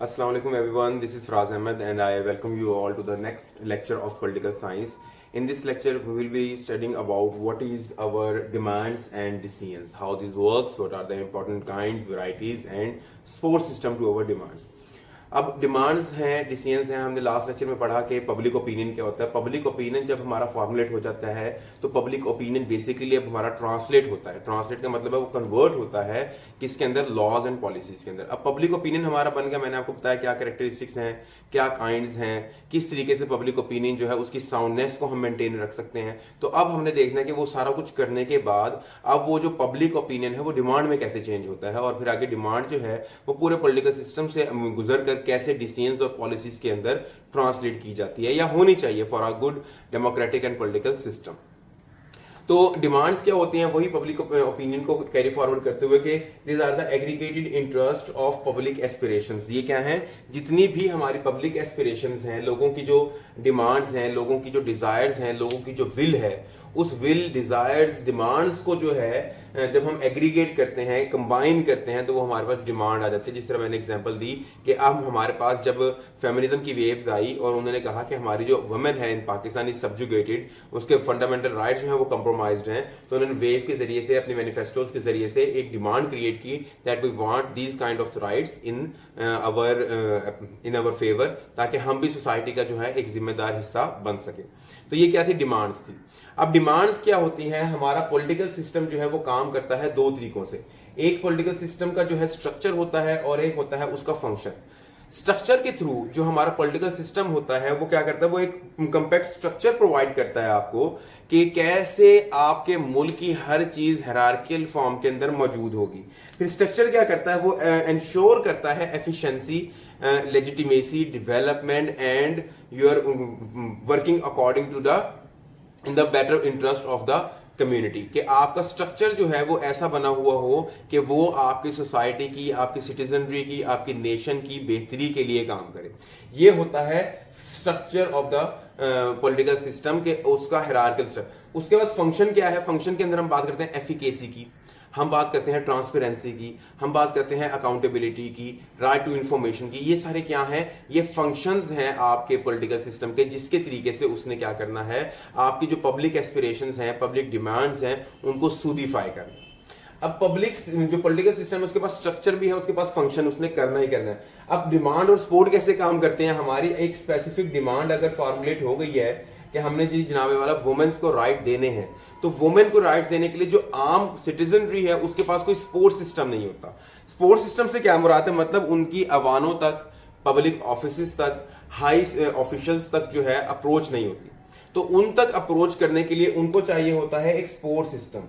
Assalamu alaikum everyone, this is Faraz Ahmed and I welcome you all to the next lecture of political science. In this lecture we will be studying about what is our demands and decisions, how this works, what are the important kinds, varieties and support system to our demands. अब demands हैं, decisions हैं। हमने last lecture में पढ़ा कि public opinion क्या होता है। पब्लिक ओपिनियन जब हमारा फॉर्मुलेट हो जाता है तो पब्लिक ओपिनियन बेसिकली अब हमारा ट्रांसलेट होता है। ट्रांसलेट का मतलब है वो कन्वर्ट होता है किसके अंदर, लॉज एंड पॉलिसीज के अंदर। अब पब्लिक ओपिनियन हमारा बन गया, मैंने आपको बताया क्या कैरेक्टरिस्टिक्स हैं, क्या काइंड्स हैं, किस तरीके से पब्लिक ओपिनियन जो है उसकी साउंडनेस को हम मेंटेन रख सकते हैं। तो अब हमने देखना है कि वो सारा कुछ करने के बाद अब वो जो पब्लिक ओपिनियन है वो डिमांड में कैसे चेंज होता है और फिर आगे डिमांड जो है वो पूरे पॉलिटिकल सिस्टम से गुजर कर कैसे डिसीजंस और पॉलिसीज के अंदर ट्रांसलेट की जाती है या होनी चाहिए for a good democratic and political system. तो डिमांड्स क्या होती हैं, वही पब्लिक ओपिनियन को कैरी फॉरवर्ड करते हुए कि these are the aggregated interest of public aspirations. ये क्या है, जितनी भी हमारी पब्लिक एस्पिरेशंस हैं, लोगों की जो डिमांड्स हैं, लोगों की जो डिजायर्स हैं, लोगों की जो विल है, उस विल, डिजायर्स, डिमांड्स को जो है जब हम एग्रीगेट करते हैं, कंबाइन करते हैं, तो वो हमारे पास डिमांड आ जाती है। जिस तरह मैंने एग्जांपल दी कि अब हमारे पास जब फेमिनिज्म की वेव्स आई और उन्होंने कहा कि हमारी जो वुमेन है इन पाकिस्तान इज सब्जुगेटेड, उसके फंडामेंटल राइट्स जो है वो कंप्रोमाइज्ड हैं, तो उन्होंने वेव के जरिए से, अपने मैनिफेस्टोज के जरिए से एक डिमांड क्रिएट की that we want these kind of rights in our favour, ताकि हम भी सोसाइटी का जो है एक जिम्मेदार हिस्सा बन सके। तो ये क्या थी, डिमांड्स थी। अब डिमांड्स क्या होती हैं, हमारा पॉलिटिकल सिस्टम जो है वो काम करता है दो तरीकों से। एक पॉलिटिकल सिस्टम का जो है स्ट्रक्चर होता है और एक होता है उसका फंक्शन। स्ट्रक्चर के थ्रू जो हमारा पॉलिटिकल सिस्टम होता है वो क्या करता है, वो एक कंपैक्ट स्ट्रक्चर प्रोवाइड करता है आपको कि कैसे आपके मुल्क की हर चीज हायरार्कियल फॉर्म के अंदर मौजूद होगी। फिर स्ट्रक्चर क्या करता है, वो इंश्योर करता है efficiency, legitimacy, development and your working according to the in the better interest of the community, कि आपका स्ट्रक्चर जो है वो ऐसा बना हुआ हो कि वो आपकी सोसाइटी की, आपकी सिटीजनरी की, आपकी नेशन की बेहतरी के लिए काम करे। ये होता है structure of the political system के, उसका हायरार्कियल स्ट्रक्चर। उसके बाद फंक्शन क्या है, फंक्शन के अंदर हम बात करते हैं एफिकेसी की, हम बात करते हैं ट्रांसपेरेंसी की, हम बात करते हैं अकाउंटेबिलिटी की, राइट टू इंफॉर्मेशन की। ये सारे क्या हैं, ये फंक्शंस हैं आपके पॉलिटिकल सिस्टम के, जिसके तरीके से उसने क्या करना है, आपकी जो पब्लिक एस्पिरेशंस हैं, पब्लिक डिमांड्स हैं, उनको सूदिफाई करना। अब पब्लिक जो पॉलिटिकल सिस्टम है उसके पास स्ट्रक्चर भी है, उसके पास फंक्शन, उसने करना ही करना है। अब डिमांड और सपोर्ट कैसे काम करते हैं, हमारी एक स्पेसिफिक डिमांड अगर फॉर्मुलेट हो गई है कि हमने जी जनाबे वाला वुमेन्स को राइट देने हैं, तो वुमेन को राइट देने के लिए जो आम सिटीजनरी है उसके पास कोई सपोर्ट सिस्टम नहीं होता। सपोर्ट सिस्टम से क्या मुराद है, मतलब उनकी अवानों तक, पब्लिक ऑफिस तक, हाई ऑफिशियल्स तक जो है अप्रोच नहीं होती। तो उन तक अप्रोच करने के लिए उनको चाहिए होता है एक सपोर्ट सिस्टम।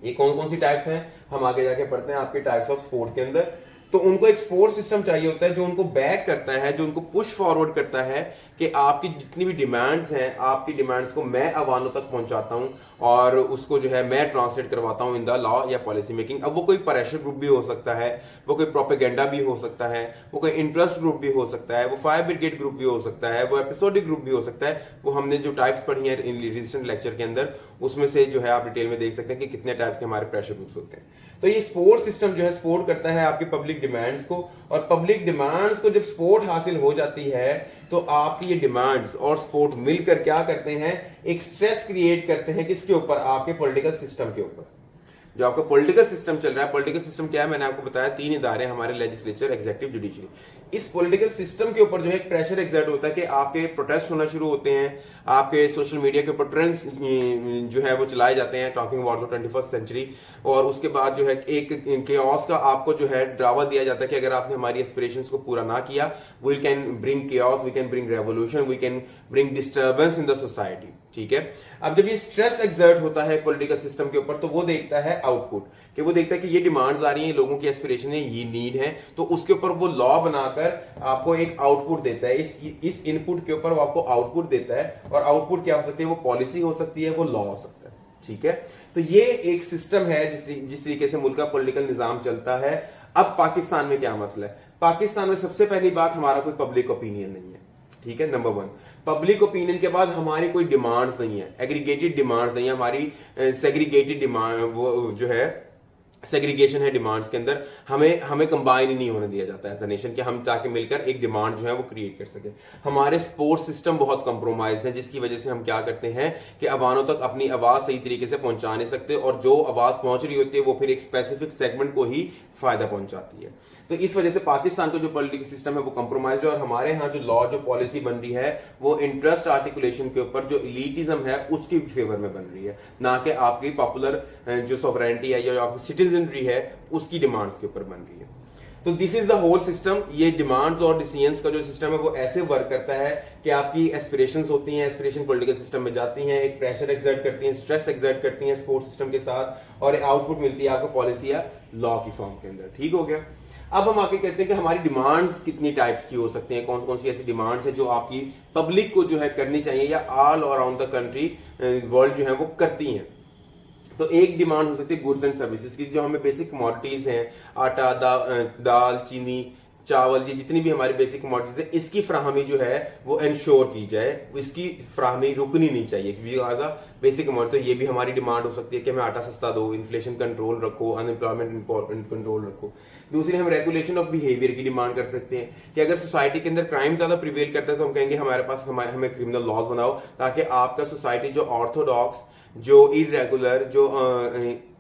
ये कौन कौन सी टाइप्स हैं, हम आगे जाके पढ़ते हैं आपके टाइप्स ऑफ सपोर्ट के अंदर। तो उनको एक सपोर्ट सिस्टम चाहिए होता है जो उनको बैक करता है, जो उनको पुश फॉरवर्ड करता है कि आपकी जितनी भी डिमांड्स हैं, आपकी डिमांड्स को मैं अवानों तक पहुंचाता हूं और उसको जो है मैं ट्रांसलेट करवाता हूं इन द लॉ या पॉलिसी मेकिंग। अब वो कोई प्रेशर ग्रुप भी हो सकता है, वो कोई प्रोपेगेंडा भी हो सकता है, वो कोई इंटरेस्ट ग्रुप भी हो सकता है, वो फायर ब्रिगेड ग्रुप भी हो सकता है, वो एपिसोडिक ग्रुप भी हो सकता है। वो हमने जो टाइप्स पढ़ी है इन रिसेंट लेक्चर के अंदर, उसमें से जो है आप डिटेल में देख सकते हैं कि कितने टाइप्स के हमारे प्रेशर ग्रुप्स होते हैं। तो ये सपोर्ट सिस्टम जो है सपोर्ट करता है आपकी पब्लिक डिमांड्स को, और पब्लिक डिमांड्स को जब सपोर्ट हासिल हो जाती है तो आपकी ये डिमांड्स और सपोर्ट मिलकर क्या करते हैं, एक स्ट्रेस क्रिएट करते हैं किसके ऊपर, आपके पॉलिटिकल सिस्टम के ऊपर। जो आपका पॉलिटिकल सिस्टम चल रहा है, पॉलिटिकल सिस्टम क्या है, मैंने आपको बताया 3 इदारे हमारे, लेजिस्लेचर, एग्जीक्यूटिव, जुडिशरी। इस पॉलिटिकल सिस्टम के ऊपर जो है एक प्रेशर एग्जर्ट होता है कि आपके प्रोटेस्ट होना शुरू होते हैं, आपके सोशल मीडिया के ऊपर ट्रेंड्स जो है वो चलाए जाते हैं, talking about the 21st century. और उसके बाद जो है एक केओस का आपको जो है ड्रावा दिया जाता है कि अगर आपने हमारी एस्पिरेशंस को पूरा ना किया, we can bring chaos, we can bring revolution, we can bring disturbance in the society. ठीक है, अब जब ये स्ट्रेस एक्सर्ट होता है पॉलिटिकल सिस्टम के ऊपर तो वो देखता है आउटपुट, कि वो देखता है कि ये डिमांड्स आ रही हैं, लोगों की एस्पिरेशन है, ये नीड है, तो उसके ऊपर वो लॉ बनाकर आपको एक आउटपुट देता है। इस इनपुट के ऊपर वो आपको आउटपुट देता है, और आउटपुट क्या हो सकती है, वो पॉलिसी हो सकती है, वो लॉ हो सकता है। ठीक है, तो ये एक सिस्टम है जिस तरीके से मुल्क का पॉलिटिकल निजाम चलता है। अब पाकिस्तान में क्या मसला है, पाकिस्तान में सबसे पहली बात, हमारा कोई पब्लिक ओपिनियन नहीं है। ठीक है, नंबर 1 पब्लिक ओपिनियन के बाद हमारी कोई डिमांड्स नहीं है, एग्रीगेटेड डिमांड्स नहीं है, हमारी सेग्रीगेटेड डिमांड वो जो है सेग्रीगेशन है डिमांड्स के अंदर, हमें कंबाइन ही नहीं होने दिया जाता एज अ नेशन कि हम ताकि मिलकर एक डिमांड जो है वो क्रिएट कर सके। हमारे स्पोर्ट्स सिस्टम बहुत कंप्रोमाइज है, जिसकी वजह से हम क्या करते हैं कि अवानों तक अपनी आवाज सही तरीके से पहुंचा नहीं सकते, और जो आवाज पहुंच रही होती है वो फिर एक स्पेसिफिक सेगमेंट को ही फायदा पहुंचाती है। तो इस वजह से पाकिस्तान का जो पॉलिटिकल सिस्टम है वो कंप्रोमाइज है, और हमारे यहाँ जो लॉ जो पॉलिसी बन रही है वो इंटरेस्ट आर्टिकुलेशन के ऊपर जो इलीटिज्म है उसके फेवर में बन रही है, ना कि आपकी पॉपुलर जो सॉवरेनिटी है या आपकी सिटीजनरी है उसकी डिमांड्स के ऊपर बन रही है। तो this is the whole system. ये डिमांड्स और डिसीजंस का जो सिस्टम है वो ऐसे वर्क करता है कि आपकी एस्पिरेशंस होती हैं, एस्पिरेशन पॉलिटिकल सिस्टम में जाती हैं, एक प्रेशर एक्सर्ट करती हैं, स्ट्रेस एक्सर्ट करती हैं स्पोर्ट्स सिस्टम के साथ, और आउटपुट मिलती है आपको पॉलिसी या लॉ की फॉर्म के अंदर। ठीक हो गया। अब हम आके कहते हैं कि हमारी डिमांड्स कितनी टाइप्स की हो सकती हैं, कौन कौन सी ऐसी डिमांड्स है जो आपकी पब्लिक को जो है करनी चाहिए या all around the country world जो है वो करती हैं। तो एक डिमांड हो सकती है गुड्स एंड सर्विसेज की, जो हमें बेसिक कमोडिटीज हैं, आटा, दाल, चीनी, चावल, ये जितनी भी हमारी बेसिक कमोडिटीज है, इसकी फ्राहमी जो है वो इंश्योर की जाए, इसकी फ्राहमी रुकनी नहीं चाहिए क्योंकि बेसिक कमोडिटी। तो ये भी हमारी डिमांड हो सकती है कि हमें आटा सस्ता दो, इन्फ्लेशन कंट्रोल रखो, अनएम्प्लॉयमेंट कंट्रोल रखो। दूसरी, हम रेगुलेशन ऑफ बिहेवियर की डिमांड कर सकते हैं कि अगर सोसाइटी के अंदर क्राइम ज्यादा प्रिवेल करता है तो हम कहेंगे हमारे पास हमें क्रिमिनल लॉज बनाओ, ताकि आपका सोसाइटी जो ऑर्थोडॉक्स, जो इरेगुलर, जो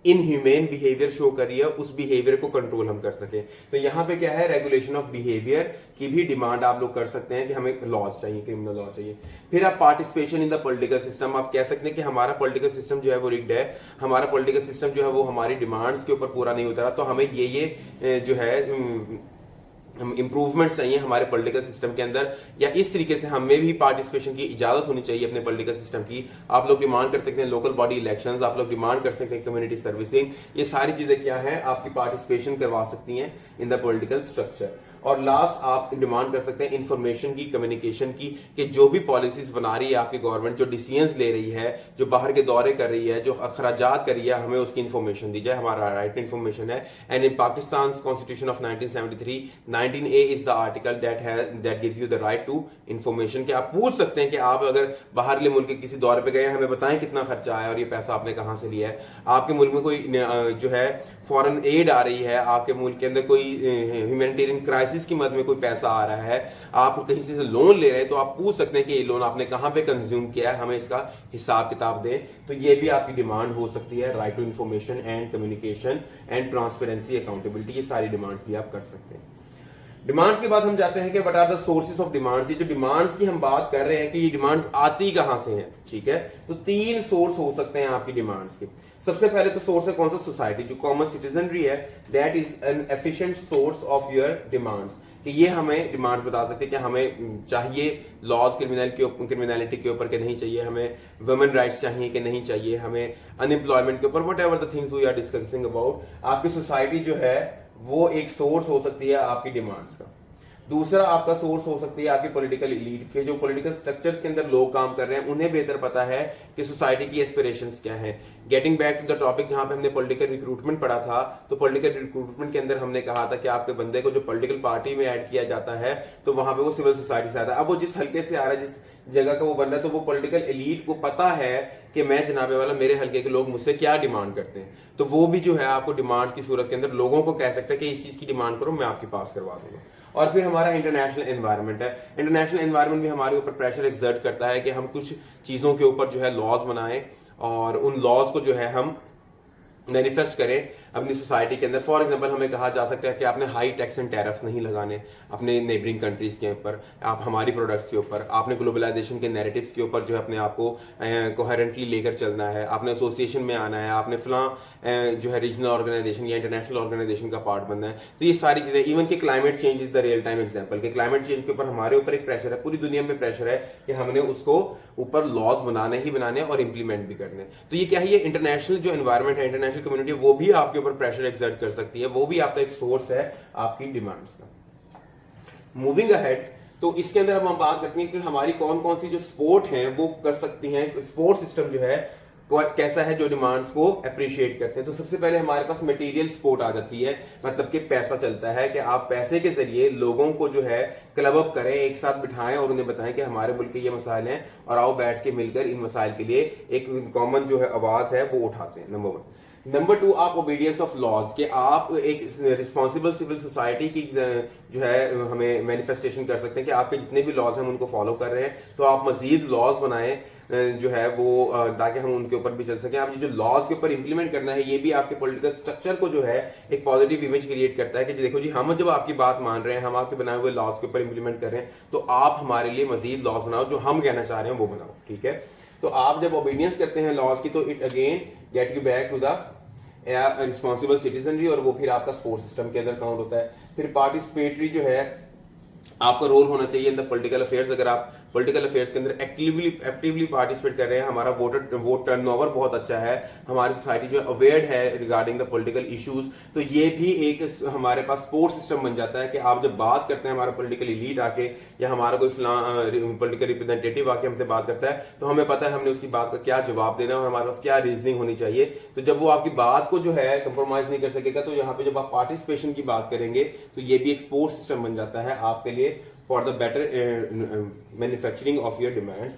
इनह्यूमेन बिहेवियर शो कर रही है उस बिहेवियर को कंट्रोल हम कर सके। तो यहाँ पे क्या है, रेगुलेशन ऑफ बिहेवियर की भी डिमांड आप लोग कर सकते हैं कि हमें लॉज चाहिए, क्रिमिनल लॉज चाहिए। फिर आप participation in the political system, आप कह सकते हैं कि हमारा पॉलिटिकल सिस्टम जो है वो रिग्ड है, हमारा पॉलिटिकल सिस्टम जो है वो हमारी डिमांड्स के ऊपर पूरा नहीं उतरा, तो हमें ये जो है इंप्रूवमेंट्स चाहिए हमारे पॉलिटिकल सिस्टम के अंदर, या इस तरीके से हमें भी पार्टिसिपेशन की इजाजत होनी चाहिए अपने पॉलिटिकल सिस्टम की। आप लोग डिमांड कर सकते हैं लोकल बॉडी इलेक्शंस, आप लोग डिमांड कर सकते हैं कम्युनिटी सर्विसिंग, ये सारी चीजें क्या है आपकी पार्टिसिपेशन करवा सकती हैं इन द पॉलिटिकल स्ट्रक्चर। और लास्ट, आप डिमांड कर सकते हैं इंफॉर्मेशन की, कम्युनिकेशन की, कि जो भी पॉलिसीज बना रही है आपकी गवर्नमेंट, जो डिसीजंस ले रही है, जो बाहर के दौरे कर रही है, जो अखराजात कर रही है, हमें उसकी इंफॉर्मेशन दी जाए। हमारा राइट टू इंफॉर्मेशन है। And in Pakistan constitution of 1973 19A is the article that gives you the right to information, कि आप पूछ सकते हैं कि आप अगर बाहरले मुल्क के किसी दौरे पे गए, हमें बताएं कितना खर्चा आया और ये पैसा आपने कहां से लिया है। आपके मुल्क में कोई जो है फॉरेन एड आ रही है, आपके मुल्क के अंदर कोई ह्यूमैनिटेरियन क्राइसिस की मदद में कोई पैसा आ रहा है, आप कहीं से लोन ले रहे हैं, तो आप पूछ सकते हैं कि ये लोन आपने कहां पे कंज्यूम किया है, हमें इसका हिसाब किताब दें। तो ये भी आपकी डिमांड हो सकती है, right to information and communication and transparency, accountability, ये सारी डिमांड्स भी आप कर सकते हैं। डिमांड्स के बाद हम जाते हैं कि what are the sources of demands. ये जो डिमांड्स की हम बात कर रहे हैं कि ये डिमांड्स आती कहां से हैं, ठीक है। तो 3 सोर्स हो सकते हैं आपकी डिमांड्स के। सबसे पहले तो सोर्स है कौन सा, सोसाइटी, जो कॉमन सिटीजनरी है, that is an efficient source of your demands, कि ये हमें डिमांड्स बता सकते हैं कि हमें चाहिए लॉज क्रिमिनलिटी के ऊपर कि नहीं चाहिए, हमें वुमेन राइट्स चाहिए कि नहीं चाहिए, हमें अनएम्प्लॉयमेंट के ऊपर, whatever the things we are discussing about, आपकी सोसाइटी जो है वो एक सोर्स हो सकती है आपकी डिमांड्स का। दूसरा आपका सोर्स हो सकती है आपकी पॉलिटिकल एलीट के, जो पॉलिटिकल स्ट्रक्चर्स के अंदर लोग काम कर रहे हैं, उन्हें बेहतर पता है कि सोसाइटी की एस्पिरेशंस क्या है। Getting back to the topic जहां पे हमने पॉलिटिकल रिक्रूटमेंट पढ़ा था, तो पॉलिटिकल रिक्रूटमेंट के अंदर हमने कहा था कि आपके बंदे को जो पॉलिटिकल पार्टी में ऐड किया जाता है तो वहां पे वो सिविल सोसाइटी से आता है। अब वो जिस हल्के से आ रहा है, जिस जगह का वो बन रहा है, तो वो पॉलिटिकल एलीट को पता है कि मैं जनाबे वाला, मेरे हल्के के लोग मुझसे क्या डिमांड करते हैं, तो वो भी जो है आपको डिमांड की सूरत के अंदर लोगों को कह सकता है कि इस चीज की डिमांड करो, मैं आपके पास करवा दूंगा। और फिर हमारा इंटरनेशनल एनवायरनमेंट है। इंटरनेशनल एनवायरनमेंट भी हमारे ऊपर प्रेशर एक्सर्ट करता है कि हम कुछ चीजों के ऊपर जो है लॉज बनाएं, और उन लॉज को जो है हम मैनिफेस्ट करें अपनी सोसाइटी के अंदर। फॉर एग्जांपल हमें कहा जा सकता है कि आपने हाई टैक्स एंड टैरिफ्स नहीं लगाने अपने नेबरिंग कंट्रीज के ऊपर, आप हमारी प्रोडक्ट्स के ऊपर, आपने ग्लोबलाइजेशन के नैरेटिव्स के ऊपर जो है अपने आप को कोहेरेंटली लेकर चलना है, आपने एसोसिएशन में आना है, आपने फलां जो है रीजनल ऑर्गेनाइजेशन या इंटरनेशनल ऑर्गेनाइजेशन का पार्ट बनना है। तो ये सारी चीजें, इवन कि climate change is the real time example, कि क्लाइमेट चेंज के ऊपर हमारे ऊपर एक प्रेशर है, पूरी दुनिया में प्रेशर है कि हमने उसको ऊपर लॉज बनाने ही बनाने और इंप्लीमेंट भी करने। तो ये क्या है, ये इंटरनेशनल जो एनवायरमेंट है, इंटरनेशनल कम्युनिटी, वो भी आपके ऊपर प्रेशर एक्सर्ट कर सकती है, वो भी आपका एक सोर्स है आपकी डिमांड्स का। मूविंग अहेड, तो इसके अंदर हम बात करते हैं कि हमारी कौन कौन सी जो स्पोर्ट हैं वो कर सकती हैं, स्पोर्ट सिस्टम जो है कैसा है जो डिमांड्स को अप्रिशिएट करते हैं। तो सबसे पहले हमारे पास मटेरियल सपोर्ट आ जाती है, मतलब कि पैसा चलता है कि आप पैसे के जरिए लोगों को जो है क्लब अप करें, एक साथ बिठाएं और उन्हें बताएं कि हमारे मुल्क के ये मसाइल हैं और आओ बैठ के मिलकर इन मसाइल के लिए एक कॉमन जो है आवाज है वो उठाते हैं। नंबर 1। नंबर 2, आप ओबीडियंस ऑफ लॉज, के आप एक रिस्पॉन्सिबल सिविल सोसाइटी की जो है हमें मैनिफेस्टेशन कर सकते हैं कि आपके जितने भी लॉज हैं उनको फॉलो कर रहे हैं, तो आप मजीद लॉज बनाएं जो है वो, ताकि हम उनके ऊपर भी चल सकें। आप ये जो लॉज के ऊपर इंप्लीमेंट करना है, ये भी आपके पॉलिटिकल स्ट्रक्चर को जो है एक पॉजिटिव इमेज क्रिएट करता है कि देखो जी, हम जब आपकी बात मान रहे हैं, हम आपके बनाए हुए लॉज के ऊपर इंप्लीमेंट कर रहे हैं, तो आप हमारे लिए मजीद लॉज बनाओ, जो हम कहना चाह रहे हैं वो बनाओ, ठीक है। तो आप जब ओबीडियंस करते हैं लॉज की, तो it again get you back to the responsible citizenry, और वो फिर आपका सपोर्ट सिस्टम के अंदर काउंट होता है। फिर पार्टिसिपेटरी जो है आपका रोल होना चाहिए इन द पॉलिटिकल अफेयर्स। अगर आप पॉलिटिकल अफेयर्स के अंदर एक्टिवली पार्टिसिपेट कर रहे हैं, हमारा वोट टर्नओवर बहुत अच्छा है, हमारी सोसाइटी जो अवेयर है रिगार्डिंग द पॉलिटिकल इश्यूज, तो ये भी एक हमारे पास सपोर्ट सिस्टम बन जाता है कि आप जब बात करते हैं, हमारा पॉलिटिकल लीड आके या हमारा कोई पॉलिटिकल रिप्रेजेंटेटिव आके हमसे बात करता है, तो हमें पता है हमने उसकी बात का क्या जवाब देना है और हमारे पास क्या रीजनिंग होनी चाहिए। तो जब वो आपकी बात को जो है कंप्रोमाइज नहीं कर सकेगा, तो यहाँ पे जब आप पार्टिसिपेशन की बात करेंगे, तो ये भी एक सपोर्ट सिस्टम बन जाता है आपके लिए for the better manufacturing of your demands.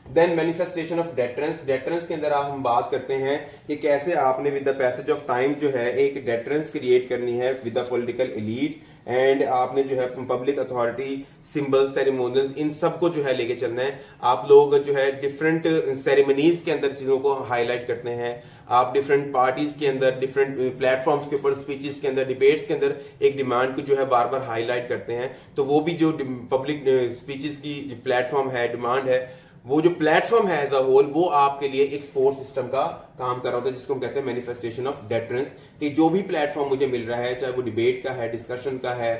Then manifestation of deterrence. Deterrence के अंदर हम बात करते हैं कि कैसे आपने with the passage of time जो है एक deterrence क्रिएट करनी है with the political elite, and आपने जो है पब्लिक अथॉरिटी, सिंबल, सेरेमोनियल्स, इन सब को जो है लेके चलना है। आप लोग जो है डिफरेंट सेरेमनीज के अंदर चीजों को हाईलाइट करते हैं, आप डिफरेंट पार्टीज के अंदर, डिफरेंट प्लेटफॉर्म्स के ऊपर, स्पीचेस के अंदर, डिबेट्स के अंदर एक डिमांड को जो है बार बार हाईलाइट करते हैं। तो वो भी जो पब्लिक स्पीचेस की प्लेटफॉर्म है, डिमांड है, वो जो प्लेटफॉर्म है एज अ होल, वो आपके लिए एक सपोर्ट सिस्टम का काम कर रहा होता है, जिसको हम कहते हैं मैनिफेस्टेशन ऑफ डेटरेंस। कि जो भी प्लेटफॉर्म मुझे मिल रहा है, चाहे वो डिबेट का है, डिस्कशन का है,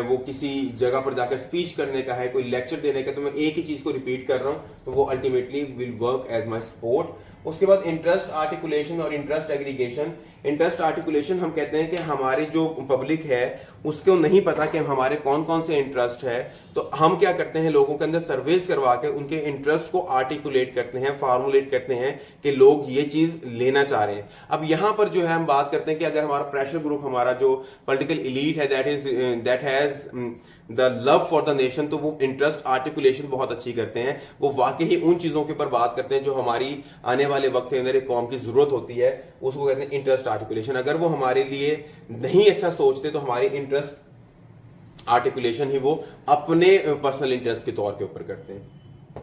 वो किसी जगह पर जाकर स्पीच करने का है, कोई लेक्चर देने का, तो मैं एक ही चीज को रिपीट कर रहा हूं, तो वो ultimately will work as my support. उसके बाद इंटरेस्ट आर्टिकुलेशन और इंटरेस्ट एग्रीगेशन। इंटरेस्ट आर्टिकुलेशन हम कहते हैं कि हमारी जो पब्लिक है उसको नहीं पता कि हमारे कौन कौन से इंटरेस्ट है, तो हम क्या करते हैं, लोगों के अंदर सर्वेस करवा के उनके इंटरेस्ट को आर्टिकुलेट करते हैं, फार्मुलेट करते हैं कि लोग ये चीज लेना चाह रहे हैं। अब यहां पर जो है हम बात करते हैं कि अगर हमारा प्रेशर ग्रुप, हमारा जो पॉलिटिकल एलीट है, that has the love for the nation, तो वो इंटरेस्ट आर्टिकुलेशन बहुत अच्छी करते हैं। वो वाकई ही उन चीजों के ऊपर बात करते हैं जो हमारी आने वाले वक्त के अंदर एक कौम की जरूरत होती है, उसको कहते हैं इंटरेस्ट आर्टिकुलेशन। अगर वो हमारे लिए नहीं अच्छा सोचते, तो हमारी इंटरेस्ट आर्टिकुलेशन ही वो अपने पर्सनल इंटरेस्ट के तौर के ऊपर करते हैं।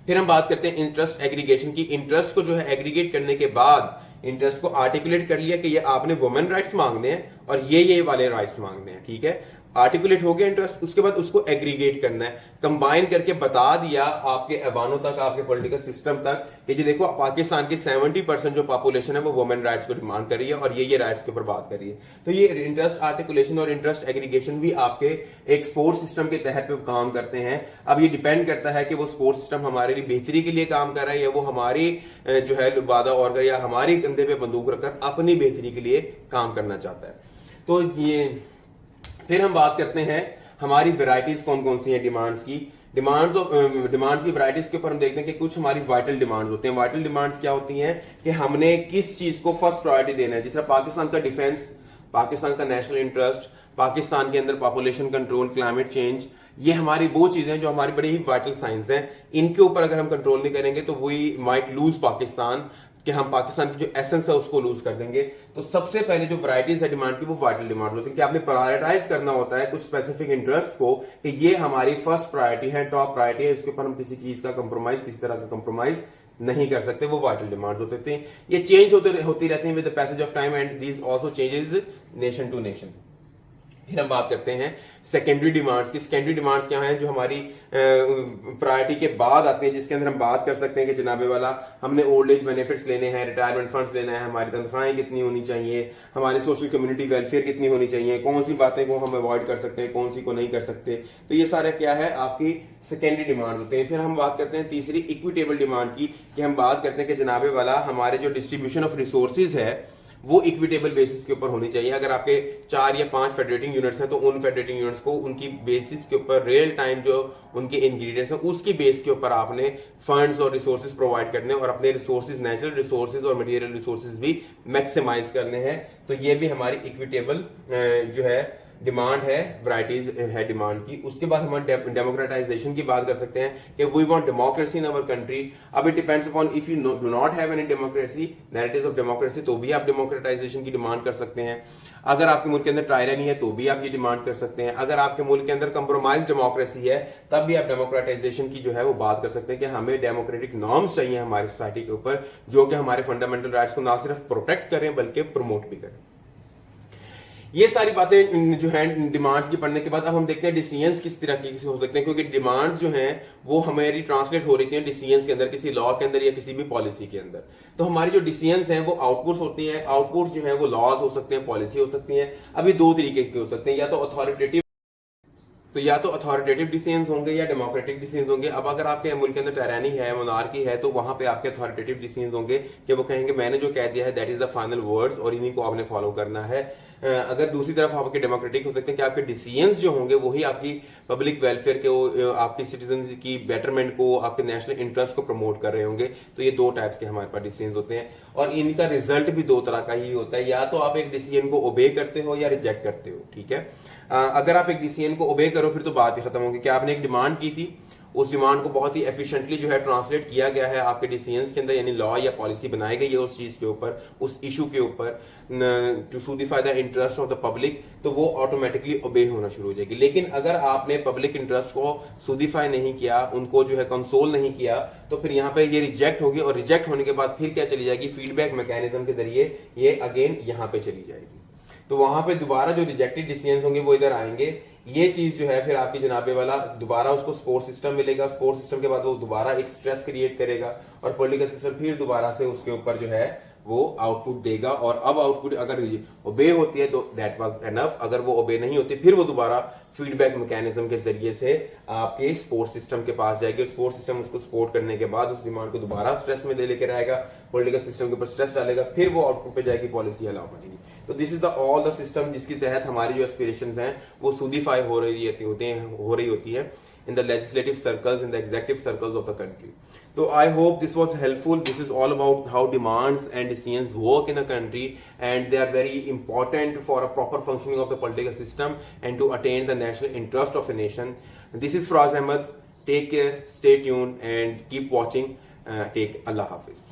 फिर हम बात करते हैं इंटरेस्ट एग्रीगेशन की। इंटरेस्ट को जो है एग्रीगेट करने के बाद, इंटरेस्ट को आर्टिकुलेट कर लिया कि ये आपने वुमेन राइट्स मांगने हैं और ये वाले राइट्स मांगने हैं, ठीक है, आर्टिकुलेट हो गया इंटरेस्ट। उसके बाद उसको एग्रीगेट करना है, कंबाइन करके बता दिया आपके ऐवानों तक, आपके पॉलिटिकल सिस्टम तक कि जी देखो, पाकिस्तान की 70% जो पॉपुलेशन है वो वुमेन राइट्स को डिमांड कर रही है और ये राइट्स के ऊपर बात कर रही है। तो ये इंटरेस्ट आर्टिकुलेशन और इंटरेस्ट एग्रीगेशन भी आपके एक सपोर्ट सिस्टम के तहत पे काम करते हैं। अब ये डिपेंड करता है कि वो सपोर्ट सिस्टम हमारे लिए बेहतरी के लिए काम कर रहा है या वो हमारी जो है लुबादा और या हमारी कंधे पे बंदूक रखकर अपनी बेहतरी के लिए काम करना चाहता है। तो ये फिर हम बात करते हैं हमारी वैरायटीज कौन कौन सी हैं डिमांड्स की। डिमांड्स की वैरायटीज के ऊपर हम देखते हैं कि कुछ हमारी वाइटल डिमांड्स होते हैं। वाइटल डिमांड्स क्या होती हैं कि हमने किस चीज को फर्स्ट प्रायोरिटी देना है। जैसे पाकिस्तान का डिफेंस, पाकिस्तान का नेशनल इंटरेस्ट, पाकिस्तान के अंदर पॉपुलेशन कंट्रोल, क्लाइमेट चेंज, ये हमारी वो चीजें जो हमारी बड़ी ही वाइटल साइंस हैं। इनके ऊपर अगर हम कंट्रोल नहीं करेंगे तो वी माइट लूज पाकिस्तान, कि हम पाकिस्तान की जो एसेंस है उसको लूज कर देंगे। तो सबसे पहले जो वैरायटीज है डिमांड की, वो वाइटल डिमांड होती है कि आपने प्रायोरिटाइज करना होता है कुछ स्पेसिफिक इंटरेस्ट को कि ये हमारी फर्स्ट प्रायोरिटी है, टॉप प्रायोरिटी है, इसके ऊपर हम किसी चीज का कंप्रोमाइज, किसी तरह का कंप्रोमाइज नहीं कर सकते। वो वाइटल डिमांड होते हैं। ये चेंज होती रहती है with the passage of time and these also changes nation to nation. फिर हम बात करते हैं सेकेंडरी डिमांड्स की। सेकेंडरी डिमांड्स क्या हैं, जो हमारी प्रायोरिटी के बाद आते हैं, जिसके अंदर हम बात कर सकते हैं कि जनाबे वाला हमने ओल्ड एज बेनिफिट्स लेने हैं, रिटायरमेंट फंड्स लेना है, हमारी तनख्वाहें कितनी होनी चाहिए, हमारी सोशल कम्युनिटी वेलफेयर कितनी होनी चाहिए, कौन सी बातें को हम अवॉइड कर सकते हैं, कौन सी को नहीं कर सकते। तो ये सारे क्या है, आपकी सेकेंडरी डिमांड होते हैं। फिर हम बात करते हैं तीसरी इक्विटेबल डिमांड की, कि हम बात करते हैं कि जनाबे वाला हमारे जो डिस्ट्रीब्यूशन ऑफ रिसोर्सेज है वो इक्विटेबल बेसिस के ऊपर होनी चाहिए। अगर आपके 4 या 5 फेडरेटिंग यूनिट्स हैं तो उन फेडरेटिंग यूनिट्स को उनकी बेसिस के ऊपर रियल टाइम जो उनके इंग्रेडिएंट्स हैं उसकी बेस के ऊपर आपने फंड्स और रिसोर्सेज प्रोवाइड करने हैं और अपने रिसोर्सेज, नेचुरल रिसोर्सेज और मटेरियल रिसोर्सेज भी मैक्सिमाइज करने हैं। तो ये भी हमारी इक्विटेबल जो है डिमांड है, वैरायटीज है डिमांड की। उसके बाद हम डेमोक्रेटाइजेशन की बात कर सकते हैं कि we want democracy in our country. अब it depends upon if you do not have any democracy, narratives of democracy, तो भी आप डेमोक्रेटाइजेशन की डिमांड कर सकते हैं। अगर आपके मुल्क के अंदर टायरनी है तो भी आप ये डिमांड कर सकते हैं। अगर आपके मुल्क के अंदर कंप्रोमाइज डेमोक्रेसी है तब भी आप डेमोक्रेटाइजेशन की जो है वो बात कर सकते हैं कि हमें डेमोक्रेटिक नॉर्म्स चाहिए हमारी सोसाइटी के ऊपर, जो कि हमारे फंडामेंटल राइट्स को ना सिर्फ प्रोटेक्ट करें बल्कि प्रमोट भी करें। ये सारी बातें जो है डिमांड्स की पढ़ने के बाद अब हम देखते हैं डिसीजंस किस तरह की हो सकते हैं, क्योंकि डिमांड जो है वो हमारी ट्रांसलेट हो रही है डिसीजंस के अंदर, किसी लॉ के अंदर या किसी भी पॉलिसी के अंदर। तो हमारी जो डिसीजंस हैं वो आउटपुट्स होती हैं। आउटपुट्स जो है वो लॉज हो सकते हैं, पॉलिसी हो सकती हैं। अभी दो तरीके के हो सकते हैं, या तो अथॉरिटेटिव डिसीजंस होंगे या डेमोक्रेटिक डिसीजंस होंगे। अब अगर आपके मुल्क के अंदर टायरानी है, मोनार्की है, तो वहां पे आपके अथॉरिटेटिव डिसीजंस होंगे कि वो कहेंगे मैंने जो कह दिया है that is the final words और इन्हीं को आपने फॉलो करना है। अगर दूसरी तरफ आपके डेमोक्रेटिक हो सकते हैं कि आपके डिसीजंस जो होंगे वही आपकी पब्लिक वेलफेयर के, आपके सिटीजन की बेटरमेंट को, आपके नेशनल इंटरेस्ट को प्रमोट कर रहे होंगे। तो ये दो टाइप्स के हमारे पास डिसीजंस होते हैं और इनका रिजल्ट भी दो तरह का ही होता है, या तो आप एक डिसीजन को ओबे करते हो या रिजेक्ट करते हो। ठीक है, अगर आप एक डिसीजन को ओबे करो फिर तो बात ही खत्म होगी कि आपने एक डिमांड की थी, उस डिमांड को बहुत ही एफिशिएंटली जो है ट्रांसलेट किया गया है आपके डिसीजंस के अंदर, यानी लॉ या पॉलिसी बनाई गई है उस चीज के ऊपर, उस इशू के ऊपर, to soothify the interest of the public, तो वो ऑटोमेटिकली ओबे होना शुरू हो जाएगी। लेकिन अगर आपने पब्लिक इंटरेस्ट को सूदिफाई नहीं किया, उनको जो है कंसोल नहीं किया, तो फिर यहाँ पे ये रिजेक्ट होगी और रिजेक्ट होने के बाद फिर क्या चली जाएगी, फीडबैक मैकेनिज्म के जरिए ये अगेन यहाँ पे चली जाएगी। तो वहां पे दोबारा जो रिजेक्टेड डिसीजंस होंगे वो इधर आएंगे। ये चीज जो है फिर आपकी जनाबे वाला दोबारा उसको सपोर्ट सिस्टम मिलेगा, सपोर्ट सिस्टम के बाद वो दोबारा एक स्ट्रेस क्रिएट करेगा और पॉलिटिकल सिस्टम फिर दोबारा से उसके ऊपर जो है वो आउटपुट देगा। और अब आउटपुट अगर ओबे होती है तो दैट वाज एनफ, अगर वो ओबे नहीं होती फिर वो दोबारा फीडबैक मैकेनिज्म के जरिए से आपके सपोर्ट सिस्टम के पास जाएगी। सपोर्ट सिस्टम उसको सपोर्ट करने के बाद उस डिमांड को दोबारा स्ट्रेस में लेकर आएगा, पॉलिटिकल सिस्टम के ऊपर स्ट्रेस डालेगा, फिर वो आउटपुट पे जाएगी, पॉलिसी अलाउ बनेगी। तो this is the all the system जिसके तहत हमारी जो एस्पिरेशंस हैं वो सूदिफाई हो रही होती है in the legislative circles, in the executive circles of the country. So I hope this was helpful. This is all about how demands and decisions work in a country, and they are very important for a proper functioning of the political system and to attain the national interest of a nation. This is Firaz Ahmed. Take care, stay tuned, and keep watching. Take Allah Hafiz.